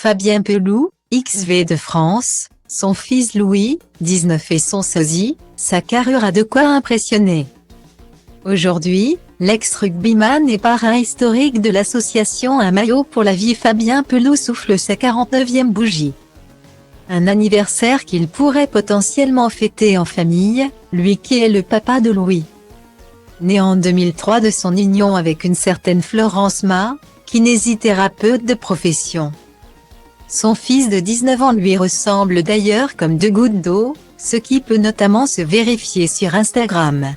Fabien Pelous, XV de France, son fils Louis, 19 et son sosie, sa carrure a de quoi impressionner. Aujourd'hui, l'ex-rugbyman et parrain historique de l'association Un maillot pour la vie Fabien Pelous souffle sa 49e bougie. Un anniversaire qu'il pourrait potentiellement fêter en famille, lui qui est le papa de Louis. Né en 2003 de son union avec une certaine Florence Ma, kinésithérapeute de profession. Son fils de 19 ans lui ressemble d'ailleurs comme deux gouttes d'eau, ce qui peut notamment se vérifier sur Instagram.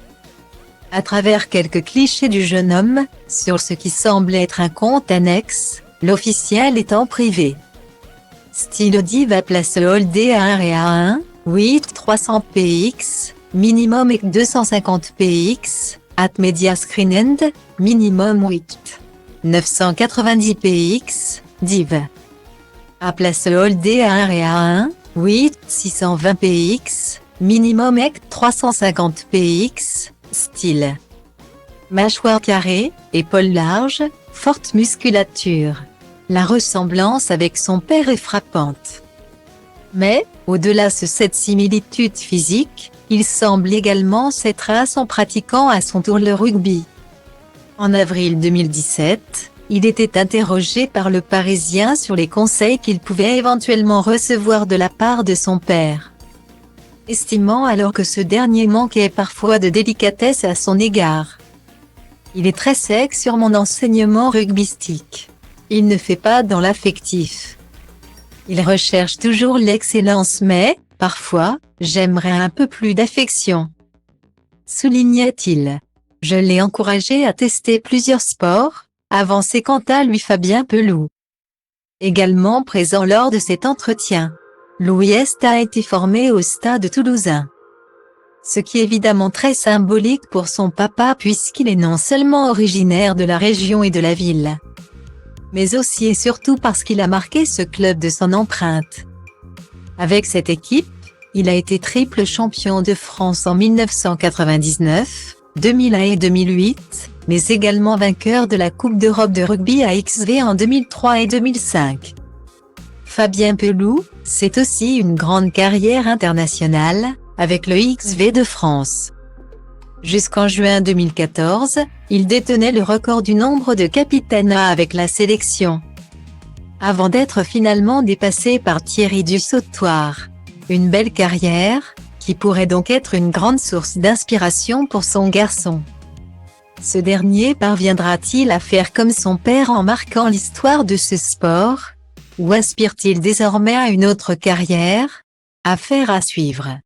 À travers quelques clichés du jeune homme, sur ce qui semble être un compte annexe, l'officiel étant privé. Style Diva place Holdé à 1 et à 1, 8 300 px, minimum et 250 px, at Media Screen End, minimum 8 990 px, div. À place Holdé à 1 et à 1, 8 620 px, minimum et 350 px, style. Mâchoire carrée, épaules larges, forte musculature. La ressemblance avec son père est frappante. Mais, au-delà de cette similitude physique, il semble également s'être en pratiquant à son tour le rugby. En avril 2017, il était interrogé par Le Parisien sur les conseils qu'il pouvait éventuellement recevoir de la part de son père. Estimant alors que ce dernier manquait parfois de délicatesse à son égard. Il est très sec sur mon enseignement rugbystique. Il ne fait pas dans l'affectif. Il recherche toujours l'excellence mais, parfois, j'aimerais un peu plus d'affection. Soulignait-il. Je l'ai encouragé à tester plusieurs sports, avançait quant à lui Fabien Pelous. Également présent lors de cet entretien. Louis Est a été formé au Stade toulousain. Ce qui est évidemment très symbolique pour son papa puisqu'il est non seulement originaire de la région et de la ville, mais aussi et surtout parce qu'il a marqué ce club de son empreinte. Avec cette équipe, il a été triple champion de France en 1999, 2001 et 2008, mais également vainqueur de la Coupe d'Europe de rugby à XV en 2003 et 2005. Fabien Pelous, c'est aussi une grande carrière internationale, avec le XV de France. Jusqu'en juin 2014, il détenait le record du nombre de capitanats avec la sélection. Avant d'être finalement dépassé par Thierry Dussautoir. Une belle carrière, qui pourrait donc être une grande source d'inspiration pour son garçon. Ce dernier parviendra-t-il à faire comme son père en marquant l'histoire de ce sport? Ou aspire-t-il désormais à une autre carrière? Affaire à suivre.